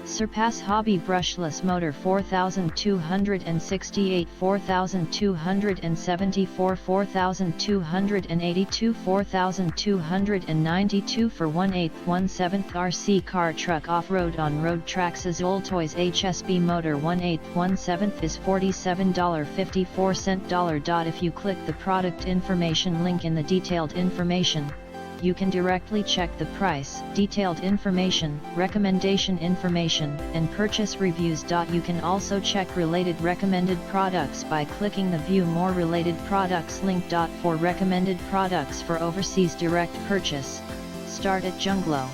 Surpass Hobby Brushless Motor 4268, 4274, 4282, 4292 for 1/8 1/7 RC car truck off-road on-road Traxxas Wltoys HSB motor 1/8 1/7 is $47.54. If you click the product information link in the detailed information, you can directly check the price, detailed information, recommendation information, and purchase reviews. You can also check related recommended products by clicking the View More Related Products link. For recommended products for overseas direct purchase, start at Junglo.